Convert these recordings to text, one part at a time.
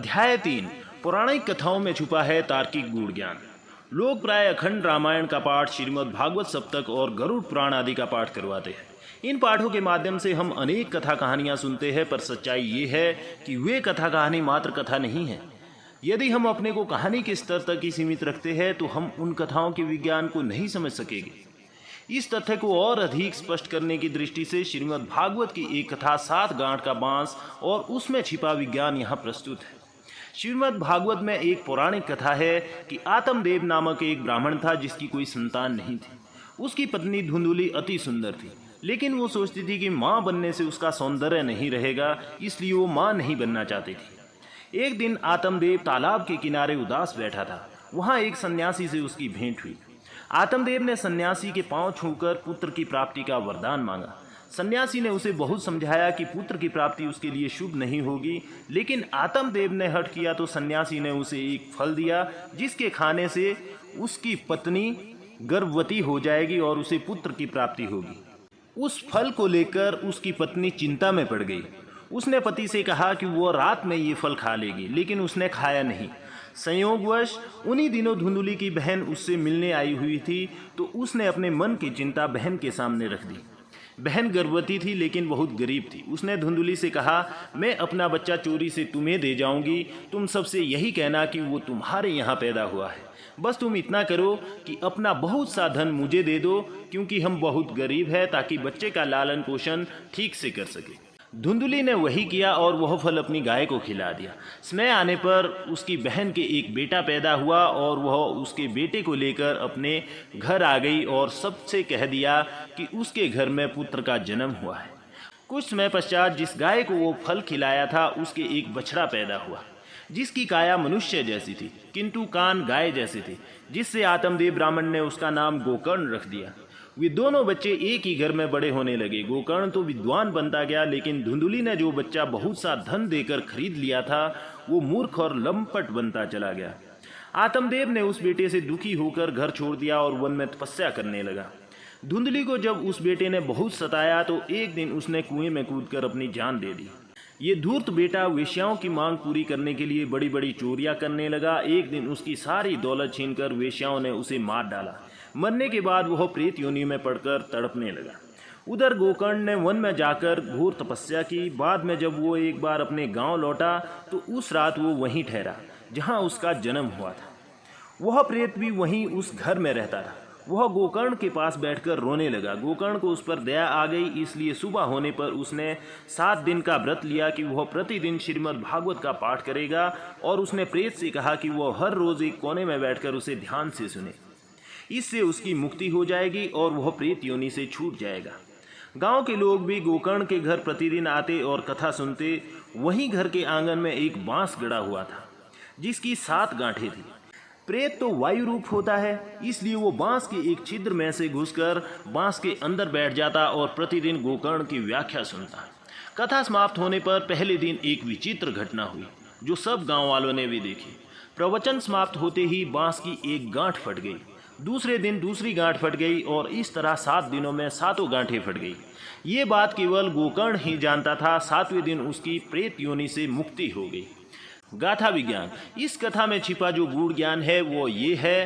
अध्याय 3 पौराणिक कथाओं में छुपा है तार्किक गूढ़ ज्ञान। लोग प्राय अखंड रामायण का पाठ, श्रीमद् भागवत सप्तक और गरुड़ पुराण आदि का पाठ करवाते हैं। इन पाठों के माध्यम से हम अनेक कथा कहानियां सुनते हैं, पर सच्चाई ये है कि वे कथा कहानी मात्र कथा नहीं है। यदि हम अपने को कहानी के स्तर तक ही सीमित रखते हैं तो हम उन कथाओं के विज्ञान को नहीं समझ सकेंगे। इस तथ्य को और अधिक स्पष्ट करने की दृष्टि से श्रीमद् भागवत की एक कथा 7 गांठ का बांस और उसमें छिपा विज्ञान यहाँ प्रस्तुत है। श्रीमद् भागवत में एक पौराणिक कथा है कि आतमदेव नामक एक ब्राह्मण था जिसकी कोई संतान नहीं थी। उसकी पत्नी धुंधुली अति सुंदर थी, लेकिन वो सोचती थी कि माँ बनने से उसका सौंदर्य नहीं रहेगा, इसलिए वो माँ नहीं बनना चाहती थी। एक दिन आतमदेव तालाब के किनारे उदास बैठा था। वहाँ एक सन्यासी से उसकी भेंट हुई। आतमदेव ने सन्यासी के पांव छूकर पुत्र की प्राप्ति का वरदान मांगा। सन्यासी ने उसे बहुत समझाया कि पुत्र की प्राप्ति उसके लिए शुभ नहीं होगी, लेकिन आतमदेव ने हठ किया तो सन्यासी ने उसे एक फल दिया जिसके खाने से उसकी पत्नी गर्भवती हो जाएगी और उसे पुत्र की प्राप्ति होगी। उस फल को लेकर उसकी पत्नी चिंता में पड़ गई। उसने पति से कहा कि वो रात में ये फल खा लेगी, लेकिन उसने खाया नहीं। संयोगवश उन्हीं दिनों धुंधुली की बहन उससे मिलने आई हुई थी, तो उसने अपने मन की चिंता बहन के सामने रख दी। बहन गर्भवती थी लेकिन बहुत गरीब थी। उसने धुंधुली से कहा, मैं अपना बच्चा चोरी से तुम्हें दे जाऊंगी, तुम सबसे यही कहना कि वो तुम्हारे यहाँ पैदा हुआ है। बस तुम इतना करो कि अपना बहुत सा धन मुझे दे दो, क्योंकि हम बहुत गरीब हैं, ताकि बच्चे का लालन पोषण ठीक से कर सके। धुंधुली ने वही किया और वह फल अपनी गाय को खिला दिया। समय आने पर उसकी बहन के एक बेटा पैदा हुआ और वह उसके बेटे को लेकर अपने घर आ गई और सबसे कह दिया कि उसके घर में पुत्र का जन्म हुआ है। कुछ समय पश्चात जिस गाय को वो फल खिलाया था उसके एक बछड़ा पैदा हुआ, जिसकी काया मनुष्य जैसी थी किंतु कान गाय जैसे थे, जिससे आतमदेव ब्राह्मण ने उसका नाम गोकर्ण रख दिया। वे दोनों बच्चे एक ही घर में बड़े होने लगे। गोकर्ण तो विद्वान बनता गया, लेकिन धुंधुली ने जो बच्चा बहुत सा धन देकर खरीद लिया था वो मूर्ख और लंपट बनता चला गया। आतमदेव ने उस बेटे से दुखी होकर घर छोड़ दिया और वन में तपस्या करने लगा। धुंधुली को जब उस बेटे ने बहुत सताया तो एक दिन उसने कुएं में कूदकर अपनी जान दे दी। ये धूर्त बेटा वेश्याओं की मांग पूरी करने के लिए बड़ी बड़ी चोरियां करने लगा। एक दिन उसकी सारी दौलत छीनकर वेश्याओं ने उसे मार डाला। मरने के बाद वह प्रेत योनि में पड़कर तड़पने लगा। उधर गोकर्ण ने वन में जाकर घोर तपस्या की। बाद में जब वो एक बार अपने गांव लौटा तो उस रात वो वहीं ठहरा जहां उसका जन्म हुआ था। वह प्रेत भी वहीं उस घर में रहता था। वह गोकर्ण के पास बैठकर रोने लगा। गोकर्ण को उस पर दया आ गई, इसलिए सुबह होने पर उसने 7 दिन का व्रत लिया कि वह प्रतिदिन श्रीमद् भागवत का पाठ करेगा, और उसने प्रेत से कहा कि वह हर रोज एक कोने में बैठकर उसे ध्यान से सुने। इससे उसकी मुक्ति हो जाएगी और वह प्रेत योनि से छूट जाएगा। गांव के लोग भी गोकर्ण के घर प्रतिदिन आते और कथा सुनते। वहीं घर के आंगन में एक बांस गड़ा हुआ था जिसकी 7 गांठें थी। प्रेत तो वायु रूप होता है, इसलिए वो बांस के एक छिद्र में से घुसकर बांस के अंदर बैठ जाता और प्रतिदिन गोकर्ण की व्याख्या सुनता। कथा समाप्त होने पर पहले दिन एक विचित्र घटना हुई जो सब गांव वालों ने भी देखी। प्रवचन समाप्त होते ही बांस की एक गांठ फट गई। दूसरे दिन दूसरी गांठ फट गई और इस तरह 7 दिनों में 7 गांठें फट गई। ये बात केवल गोकर्ण ही जानता था। 7वें दिन उसकी प्रेत योनि से मुक्ति हो गई। गाथा विज्ञान। इस कथा में छिपा जो गूढ़ ज्ञान है वो ये है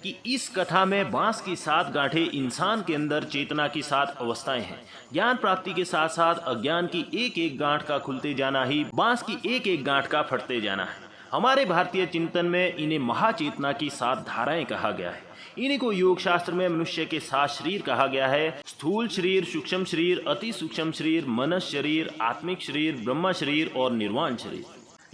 कि इस कथा में बांस की 7 गांठें इंसान के अंदर चेतना की 7 अवस्थाएं हैं। ज्ञान प्राप्ति के साथ साथ अज्ञान की एक एक गांठ का खुलते जाना ही बांस की एक एक गांठ का फटते जाना है। हमारे भारतीय चिंतन में इन्हें महाचेतना की 7 धाराएं कहा गया है। इन्हीं को योग शास्त्र में मनुष्य के 7 शरीर कहा गया है। स्थूल शरीर, सूक्ष्म शरीर, अति सूक्ष्म शरीर, मनस शरीर, आत्मिक शरीर, ब्रह्म शरीर और निर्वाण शरीर।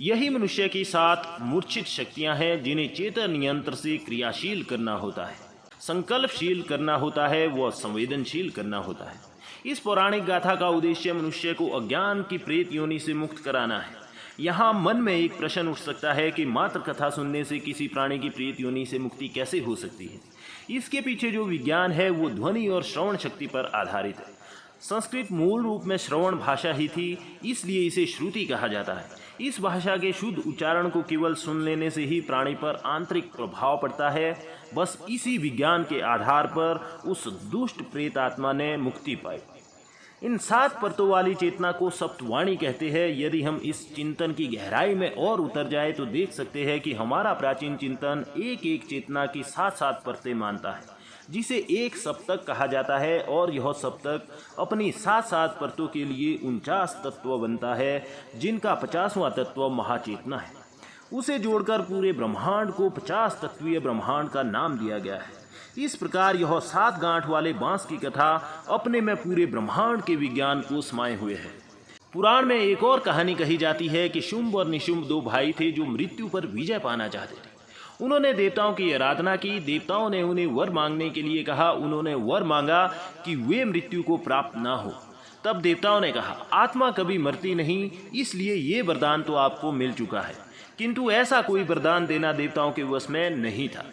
यही मनुष्य की 7 मूर्छित शक्तियां हैं जिन्हें चेतन यंत्र से क्रियाशील करना होता है, संकल्पशील करना होता है, व संवेदनशील करना होता है। इस पौराणिक गाथा का उद्देश्य मनुष्य को अज्ञान की प्रेत योनि से मुक्त कराना है। यहाँ मन में एक प्रश्न उठ सकता है कि मात्र कथा सुनने से किसी प्राणी की प्रेत योनि से मुक्ति कैसे हो सकती है। इसके पीछे जो विज्ञान है वो ध्वनि और श्रवण शक्ति पर आधारित है। संस्कृत मूल रूप में श्रवण भाषा ही थी, इसलिए इसे श्रुति कहा जाता है। इस भाषा के शुद्ध उच्चारण को केवल सुन लेने से ही प्राणी पर आंतरिक प्रभाव पड़ता है। बस इसी विज्ञान के आधार पर उस दुष्ट प्रेत आत्मा ने मुक्ति पाई। इन 7 परतों वाली चेतना को सप्तवाणी कहते हैं। यदि हम इस चिंतन की गहराई में और उतर जाए तो देख सकते हैं कि हमारा प्राचीन चिंतन एक एक चेतना की 7 परतें मानता है, जिसे एक सप्तक कहा जाता है, और यह सप्तक अपनी 7 परतों के लिए 49 तत्व बनता है, जिनका 50वां तत्व महाचेतना है। उसे जोड़कर पूरे ब्रह्मांड को 50 तत्वीय ब्रह्मांड का नाम दिया गया है। इस प्रकार यह 7 गांठ वाले बांस की कथा अपने में पूरे ब्रह्मांड के विज्ञान को समाये हुए है। पुराण में एक और कहानी कही जाती है कि शुंभ और निशुंभ 2 भाई थे जो मृत्यु पर विजय पाना चाहते थे। उन्होंने देवताओं की आराधना की। देवताओं ने उन्हें वर मांगने के लिए कहा। उन्होंने वर मांगा कि वे मृत्यु को प्राप्त ना हो। तब देवताओं ने कहा, आत्मा कभी मरती नहीं, इसलिए ये वरदान तो आपको मिल चुका है। किंतु ऐसा कोई वरदान देना देवताओं के वश में नहीं था।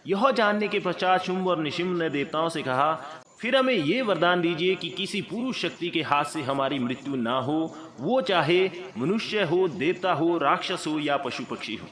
यह जानने के पश्चात शुंभ और निशुंभ ने देवताओं से कहा, फिर हमें ये वरदान दीजिए कि किसी पुरुष शक्ति के हाथ से हमारी मृत्यु ना हो, वो चाहे मनुष्य हो, देवता हो, राक्षस हो या पशु पक्षी हो।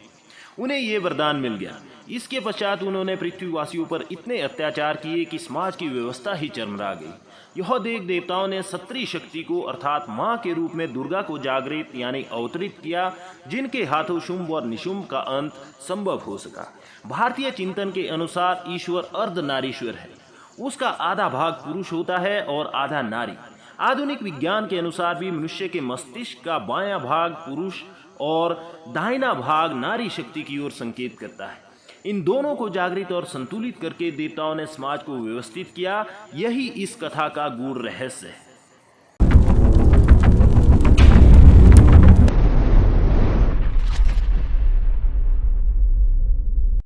उन्हें ये वरदान मिल गया। इसके पश्चात उन्होंने पृथ्वीवासियों पर इतने अत्याचार किए कि समाज की व्यवस्था ही चरमरा गई। यह देख देवताओं ने सत्री शक्ति को अर्थात माँ के रूप में दुर्गा को जागृत यानी अवतरित किया, जिनके हाथों शुंभ और निशुंभ का अंत संभव हो सका। भारतीय चिंतन के अनुसार ईश्वर अर्धनारीश्वर है। उसका आधा भाग पुरुष होता है और आधा नारी। आधुनिक विज्ञान के अनुसार भी मनुष्य के मस्तिष्क का बायां भाग पुरुष और दाहिना भाग नारी शक्ति की ओर संकेत करता है। इन दोनों को जागृत और संतुलित करके देवताओं ने समाज को व्यवस्थित किया। यही इस कथा का गूढ़ रहस्य है।